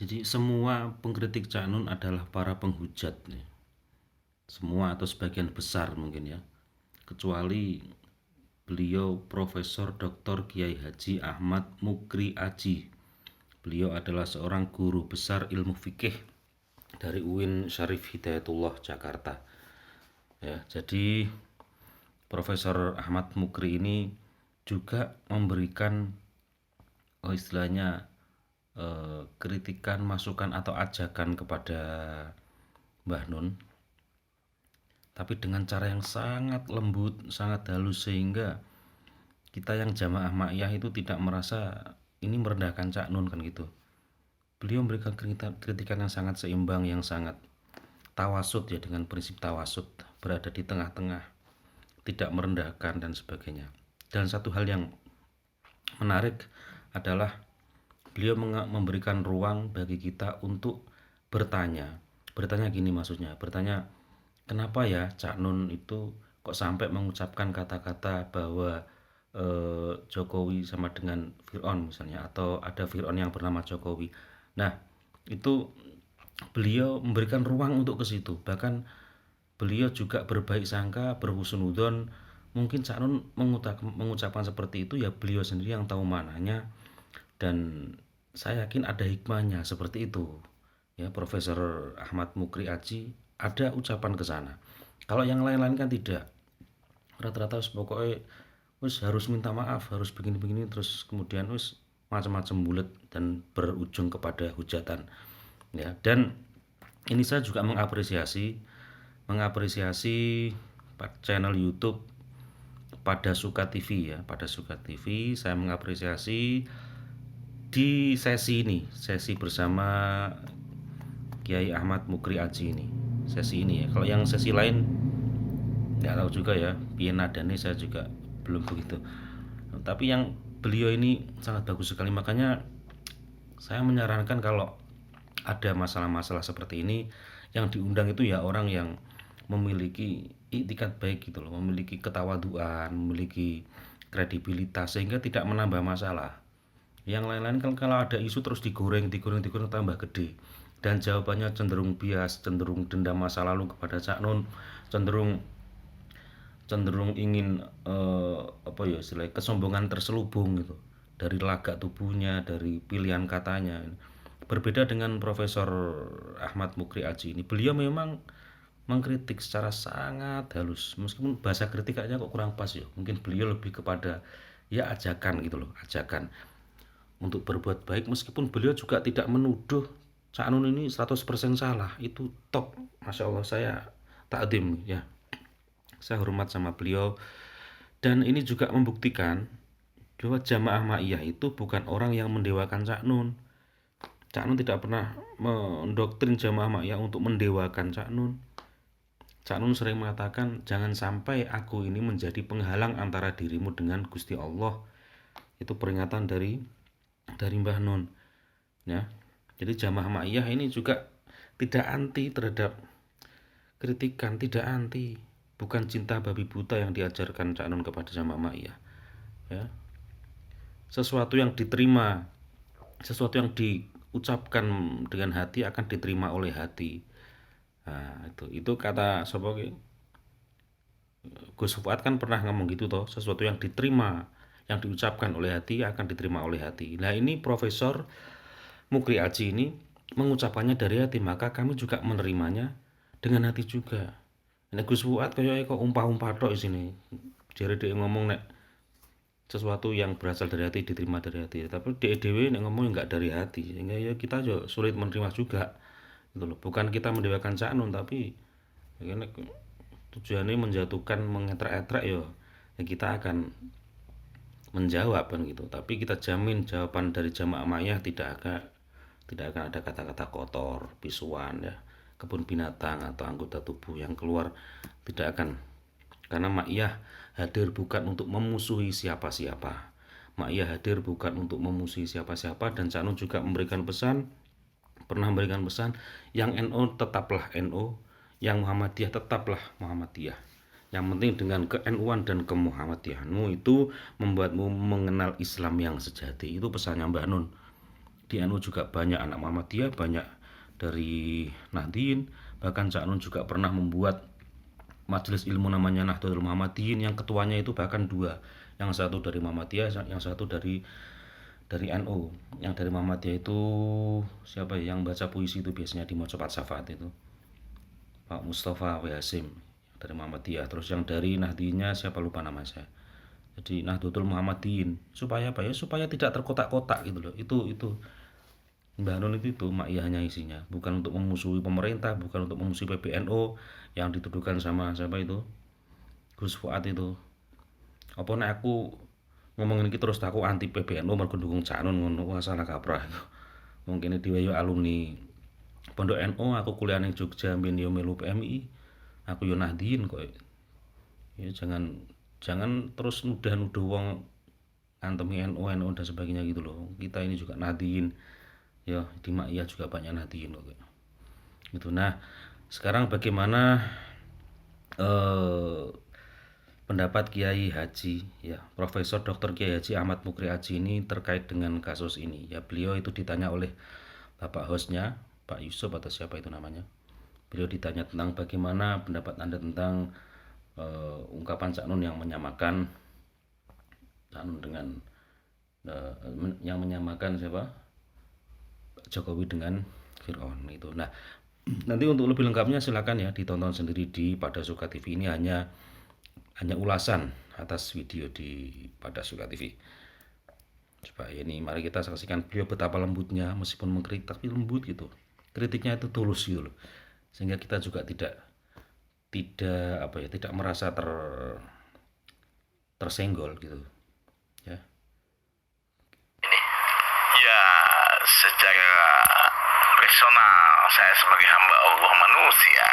Jadi semua pengkritik Cak Nun adalah para penghujat nih. Semua atau sebagian besar mungkin ya. Kecuali beliau Profesor Dr. Kiai Haji Ahmad Mukri Aji. Beliau adalah seorang guru besar ilmu fikih dari UIN Syarif Hidayatullah Jakarta. Ya, jadi Profesor Ahmad Mukri ini juga memberikan istilahnya kritikan, masukan atau ajakan kepada Mbah Nun, tapi dengan cara yang sangat lembut, sangat halus sehingga kita yang jamaah ma'iyah itu tidak merasa ini merendahkan Cak Nun kan gitu. Beliau memberikan kritikan yang sangat seimbang, yang sangat tawasud ya, dengan prinsip tawasud, berada di tengah-tengah, tidak merendahkan dan sebagainya. Dan satu hal yang menarik adalah beliau memberikan ruang bagi kita untuk bertanya. Bertanya gini maksudnya, bertanya kenapa ya Cak Nun itu kok sampai mengucapkan kata-kata bahwa Jokowi sama dengan Fir'aun misalnya, atau ada Fir'aun yang bernama Jokowi. Nah, itu beliau memberikan ruang untuk ke situ. Bahkan beliau juga berbaik sangka, berhusnudon. Mungkin Cak Nun mengucapkan seperti itu ya beliau sendiri yang tahu mananya, dan saya yakin ada hikmahnya seperti itu. Ya, Profesor Ahmad Mukri Aji ada ucapan ke sana. Kalau yang lain-lain kan tidak. Rata-rata pokoknya wis harus minta maaf, harus begini-begini, terus kemudian wis macam-macam bulat dan berujung kepada hujatan. Ya, dan ini saya juga mengapresiasi channel YouTube Pada Suka TV ya, Pada Suka TV. Saya mengapresiasi di sesi bersama Kiai Ahmad Mukri Aji ini. Sesi ini ya. Kalau yang sesi lain nggak tahu juga ya, piye nadane saya juga belum begitu. Tapi yang beliau ini sangat bagus sekali, makanya saya menyarankan kalau ada masalah-masalah seperti ini yang diundang itu ya orang yang memiliki itikat baik gitu loh, memiliki ketawaduan, memiliki kredibilitas sehingga tidak menambah masalah. Yang lain-lain kan kalau ada isu terus digoreng tambah gede, dan jawabannya cenderung bias, cenderung dendam masa lalu kepada Cak Nun, cenderung cenderung ingin apa ya istilahnya, kesombongan terselubung gitu dari lagak tubuhnya, dari pilihan katanya. Berbeda dengan Profesor Ahmad Mukri Aji ini, beliau memang mengkritik secara sangat halus, meskipun bahasa kritikanya kok kurang pas ya, mungkin beliau lebih kepada ya ajakan gitu loh, ajakan untuk berbuat baik, meskipun beliau juga tidak menuduh Cak Nun ini 100% salah. Itu top, Masya Allah, saya takdim ya, saya hormat sama beliau. Dan ini juga membuktikan bahwa jamaah ma'iyah itu bukan orang yang mendewakan Cak Nun. Cak Nun tidak pernah mendoktrin jamaah ma'iyah untuk mendewakan Cak Nun. Cak Nun sering mengatakan jangan sampai aku ini menjadi penghalang antara dirimu dengan Gusti Allah. Itu peringatan dari Mbah Nun ya. Jadi jamaah ma'iyah ini juga tidak anti terhadap kritikan, tidak anti, bukan cinta babi buta yang diajarkan Cak Nun kepada jamaah ma'iyah ya. Sesuatu yang diterima, sesuatu yang diucapkan dengan hati akan diterima oleh hati. Nah, itu kata sapa Gus Fuad kan pernah ngomong gitu toh, sesuatu yang diterima, yang diucapkan oleh hati akan diterima oleh hati. Nah, ini Profesor Mukri Aji ini mengucapkannya dari hati, maka kami juga menerimanya dengan hati juga. Nek Gus Fuad kayaknya kok umpah-umpah tok di sini. Jadi dia ngomong nek sesuatu yang berasal dari hati diterima dari hati, tapi dia dewe nek ngomong nggak dari hati, sehingga ya kita juga sulit menerima juga gitu loh. Bukan kita mendewakan Cak Nun, tapi ya, tujuannya menjatuhkan, mengetrek-etrek ya, ya kita akan menjawab kan gitu. Tapi kita jamin jawaban dari jamaah ma'iyah tidak akan ada kata-kata kotor, bisuan ya, kebun binatang atau anggota tubuh yang keluar, tidak akan. Karena ma'iyah hadir bukan untuk memusuhi siapa-siapa. Ma'iyah hadir bukan untuk memusuhi siapa-siapa, dan Cak Nun juga pernah memberikan pesan, yang NU tetaplah NU, yang Muhammadiyah tetaplah Muhammadiyah. Yang penting dengan ke-NU-an dan ke-Muhammadiyahanmu itu membuatmu mengenal Islam yang sejati. Itu pesannya Mbak Nun Di NU juga banyak anak Muhammadiyah, banyak dari Nahdien, bahkan Cak Nun juga pernah membuat majelis ilmu namanya Nahdlatul Muhammadiyyin, yang ketuanya itu bahkan dua, yang satu dari Muhammadiyah, yang satu dari NU. Yang dari Muhammadiyah itu siapa ya, yang baca puisi itu biasanya di Mocopat Syafaat itu, Pak Mustafa W. Hasim dari Muhammadiyah. Terus yang dari Nahdinya siapa, lupa nama saya. Jadi Nahdlatul Muhammadiyyin, supaya apa ya, supaya tidak terkotak-kotak gitu loh. Itu Mbah Nun itu makyahnya isinya, bukan untuk memusuhi pemerintah, bukan untuk memusuhi PBNU yang dituduhkan sama siapa itu, Gus Fuad itu. Apa nek aku ngomongin iki terus aku anti PBNU mergo dukung Cak Nun ngono, wah salah kaprah. Mungkin dhewe yo alumni Pondok NU, aku kuliah ning Jogja mbien yo melu PMI. Aku yo Nahdien kok. Ya jangan terus nudah-nuduh wong antemi NU dan sebagainya gitu loh. Kita ini juga Nahdien. Ya di Makkiyah juga banyak Nahdien kok. Gitu. Nah, sekarang bagaimana pendapat Kiai Haji ya, Profesor Dr. Kiai Haji Ahmad Mukri Haji ini terkait dengan kasus ini ya. Beliau itu ditanya oleh bapak hostnya, Pak Yusuf atau siapa itu namanya. Beliau ditanya tentang bagaimana pendapat Anda tentang ungkapan Cak Nun yang menyamakan Cak Nun dengan yang menyamakan siapa, Jokowi dengan Fir'aun itu. Nah, nanti untuk lebih lengkapnya silakan ya ditonton sendiri di Pada Suka TV. Ini hanya ulasan atas video di Pada Suka TV. Coba ini mari kita saksikan beliau betapa lembutnya, meskipun mengkritik tapi lembut gitu. Kritiknya itu tulus gitu loh. Sehingga kita juga tidak merasa tersenggol gitu. Ya. Ya, secara personal saya sebagai hamba Allah manusia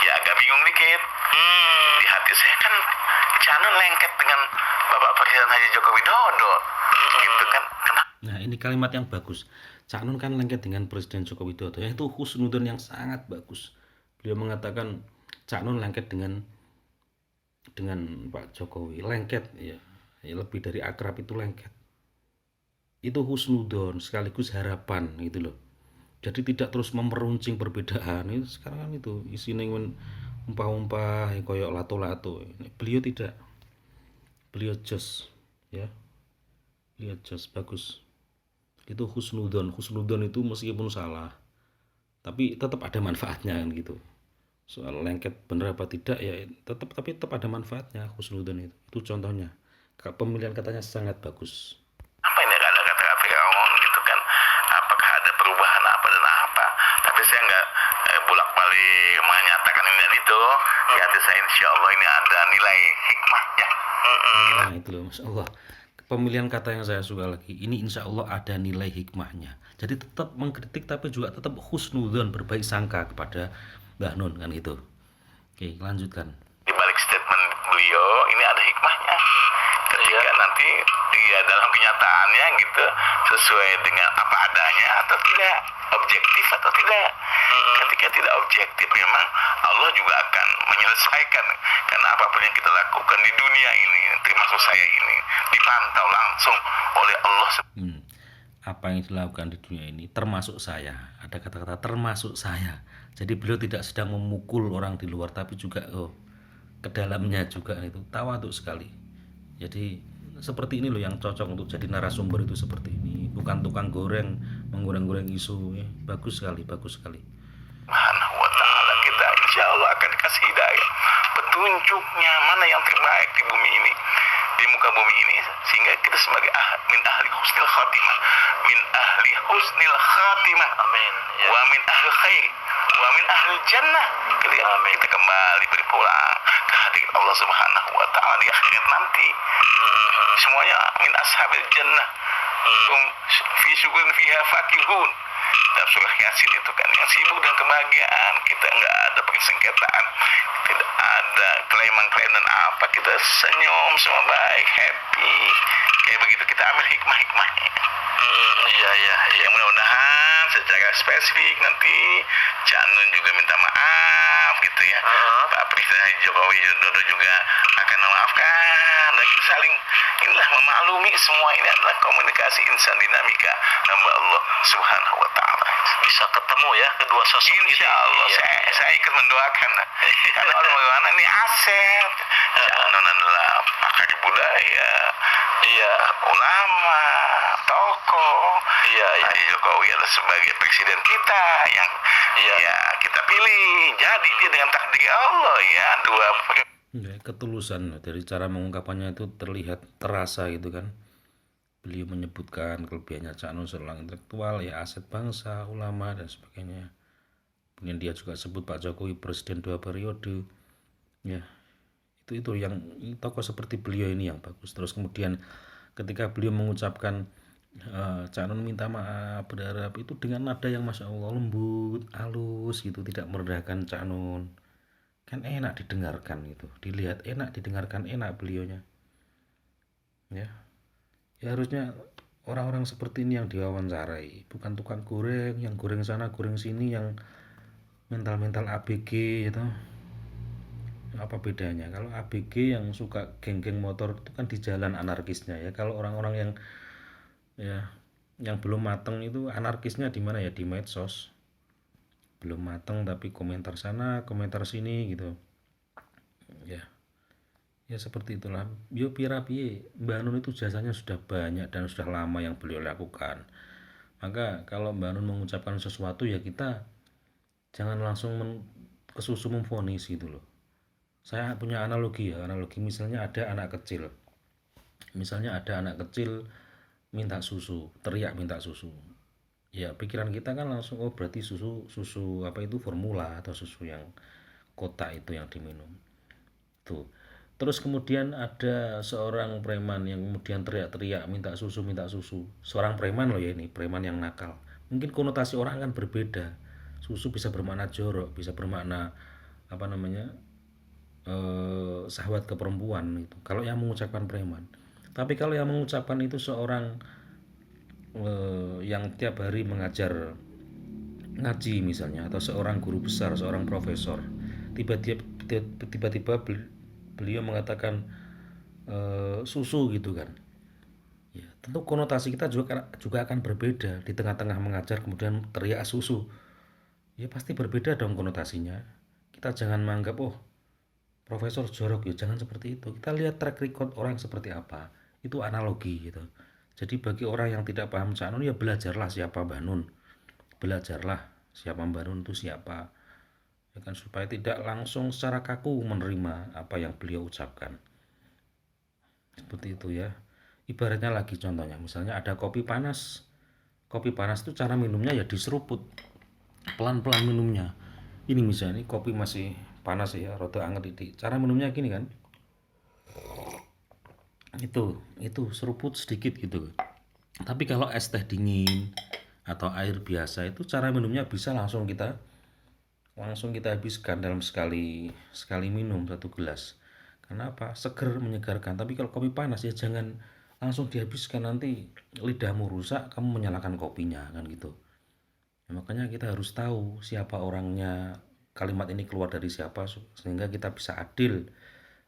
ya agak bingung dikit. Di hati saya kan Cak Nun lengket dengan Bapak Presiden Haji Joko Widodo, gitu kan. Nah, ini kalimat yang bagus. Cak Nun kan lengket dengan Presiden Joko Widodo. Ya, itu husnudon yang sangat bagus. Beliau mengatakan Cak Nun lengket dengan Pak Jokowi. Lengket ya lebih dari akrab itu lengket. Itu husnudon sekaligus harapan gitu loh. Jadi tidak terus memeruncing perbedaan. Itu sekarang kan itu isinya umpah-umpah koyok lato-lato. Beliau tidak. Beliau jos ya. Beliau jos bagus. Itu husnudon itu meskipun salah tapi tetap ada manfaatnya kan gitu. Soal lengket bener apa tidak ya tetap ada manfaatnya husnudon itu contohnya. Pemilihan katanya sangat bagus. Apa ini kata Firaun gitu kan, apakah ada perubahan apa dan apa, tapi saya nggak bolak-balik menyatakan ini dan itu. Di hati saya insya Allah ini ada nilai hikmahnya. Nah itu loh, Masya Allah. Pemilihan kata yang saya suka lagi, ini insya Allah ada nilai hikmahnya. Jadi tetap mengkritik tapi juga tetap husnudon, berbaik sangka kepada Mbah Nun kan gitu. Oke, lanjutkan. Di balik statement beliau ini ada hikmahnya. Ketika nanti dia dalam kenyataannya gitu sesuai dengan apa adanya atau tidak, objektif atau tidak. Ketika tidak objektif memang Allah juga akan menyelesaikan, karena apapun yang kita lakukan di dunia ini termasuk saya ini dipantau langsung oleh Allah. Apa yang dilakukan di dunia ini termasuk saya, ada kata-kata termasuk saya. Jadi beliau tidak sedang memukul orang di luar tapi juga ke dalamnya juga itu tawadhu sekali. Jadi seperti ini loh yang cocok untuk jadi narasumber, itu seperti ini, bukan tukang goreng menggoreng-goreng isu ya. Bagus sekali Subhanahu wa ta'ala, kita insya Allah akan dikasih hidayah, petunjuknya mana yang terbaik di bumi ini, di muka bumi ini, sehingga kita sebagai min ahli husnil khatimah, amin ya. Wa min ahli khair wa min ahli jannah, kita kembali berpulang ke hadirat Allah Subhanahu wa ta'ala di akhirat nanti. Semuanya min ashabil jannah, fi syukurin fiha fakihun. Dalam surah Yasin itu kan yang sibuk dan kebahagiaan, kita nggak ada persengketaan, tidak ada klaim dan apa, kita senyum semua baik, happy kayak begitu. Kita ambil hikmahnya. Iya mudah-mudahan secara spesifik nanti Cak Nun juga minta maaf gitu ya. Pak Presiden Jokowi Widodo juga akan memaafkan dan kita saling inilah memaklumi semua ini adalah komunikasi insan dinamika hamba Allah Subhanahu wa taala. Bisa ketemu ya kedua sosok ini. Insya Allah saya ikut mendoakan karena orang ini aset. Cak Nun adalah pakar budaya, ulama, tokoh. Pak Jokowi adalah sebagai presiden kita yang kita pilih. Jadi dia dengan takdir Allah ya dua. Ya, ketulusan dari cara mengungkapannya itu terlihat terasa gitu kan. Beliau menyebutkan kelebihannya Cak Nun seorang intelektual, ya aset bangsa, ulama dan sebagainya. Kemudian dia juga sebut Pak Jokowi presiden 2 periode. Ya, itu yang tokoh seperti beliau ini yang bagus. Terus kemudian ketika beliau mengucapkan Cak Nun minta maaf, berharap, itu dengan nada yang masya Allah lembut, halus gitu, tidak merendahkan Cak Nun. Kan enak didengarkan gitu, dilihat enak, didengarkan enak beliaunya. Ya harusnya orang-orang seperti ini yang diwawancarai, bukan tukang goreng yang goreng sana goreng sini, yang mental-mental ABG gitu. Apa bedanya? Kalau ABG yang suka geng-geng motor itu kan di jalan anarkisnya ya. Kalau orang-orang yang belum mateng itu anarkisnya di mana ya? Di medsos. Belum mateng tapi komentar sana komentar sini gitu ya seperti itulah. Yo pira piye Mbak Nun itu jasanya sudah banyak dan sudah lama yang beliau lakukan. Maka kalau Mbak Nun mengucapkan sesuatu ya kita jangan langsung kesusu memvonis gitu loh. Saya punya analogi misalnya ada anak kecil minta susu, teriak minta susu. Ya pikiran kita kan langsung berarti susu apa itu formula atau susu yang kotak itu yang diminum tuh. Terus kemudian ada seorang preman yang kemudian teriak-teriak minta susu, seorang preman loh ya, ini preman yang nakal. Mungkin konotasi orang kan berbeda. Susu bisa bermakna jorok, bisa bermakna apa namanya syahwat ke perempuan itu kalau yang mengucapkan preman. Tapi kalau yang mengucapkan itu seorang yang tiap hari mengajar ngaji misalnya, atau seorang guru besar, seorang profesor, tiba-tiba beliau mengatakan susu gitu kan, ya tentu konotasi kita juga akan berbeda. Di tengah-tengah mengajar kemudian teriak susu, ya pasti berbeda dong konotasinya. Kita jangan menganggap profesor jorok, ya jangan seperti itu. Kita lihat track record orang seperti apa, itu analogi gitu. Jadi bagi orang yang tidak paham Cak Nun, ya belajarlah siapa Mbah Nun, belajarlah siapa Mbah Nun itu siapa, ya kan, supaya tidak langsung secara kaku menerima apa yang beliau ucapkan. Seperti itu ya. Ibaratnya lagi contohnya, misalnya ada kopi panas itu cara minumnya ya diseruput, pelan-pelan minumnya. Ini misalnya kopi masih panas ya, rada anget ini, cara minumnya gini kan, itu seruput sedikit gitu. Tapi kalau es teh dingin atau air biasa itu cara minumnya bisa langsung kita habiskan dalam sekali minum 1 gelas. Karena apa? Seger, menyegarkan. Tapi kalau kopi panas ya jangan langsung dihabiskan, nanti lidahmu rusak, kamu menyalakan kopinya kan gitu. Ya, makanya kita harus tahu siapa orangnya, kalimat ini keluar dari siapa, sehingga kita bisa adil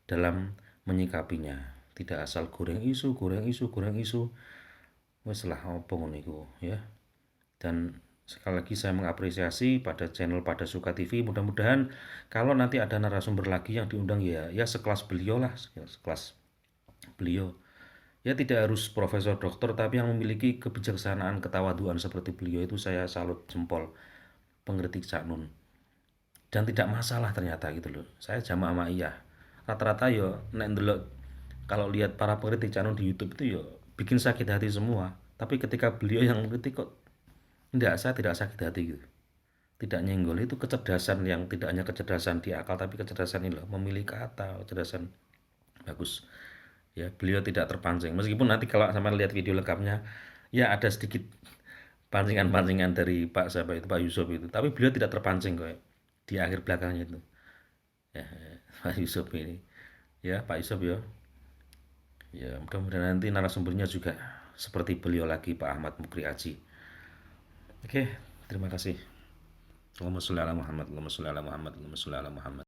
dalam menyikapinya. Tidak asal goreng isu wes lah apa ngono iku ya. Dan sekali lagi saya mengapresiasi pada channel Pada Suka TV. Mudah-mudahan kalau nanti ada narasumber lagi yang diundang ya sekelas beliau lah, sekelas beliau. Ya tidak harus profesor dokter, tapi yang memiliki kebijaksanaan, ketawaduan seperti beliau itu saya salut jempol, pengerti Cak Nun. Dan tidak masalah ternyata gitu loh. Saya jamaah ma'iyah. Rata-rata yo nek ndelok, kalau lihat para pengkritik Cak Nun di YouTube itu bikin sakit hati semua. Tapi ketika beliau yang mengkritik kok saya tidak sakit hati gitu. Tidak nyenggol. Itu kecerdasan yang tidak hanya kecerdasan di akal, tapi kecerdasan ini loh, memilih kata, kecerdasan bagus. Ya, beliau tidak terpancing. Meskipun nanti kalau sama lihat video lengkapnya ya ada sedikit pancingan-pancingan dari Pak Yusuf itu. Tapi beliau tidak terpancing kok di akhir belakangnya itu. Ya, Pak Yusuf ini. Ya, Pak Yusuf ya. Ya, mudah-mudahan nanti narasumbernya juga seperti beliau lagi, Pak Ahmad Mukri Aji. Oke, Terima kasih. Allahumma sholli ala Muhammad, Allahumma sholli ala Muhammad, Allahumma sholli ala Muhammad.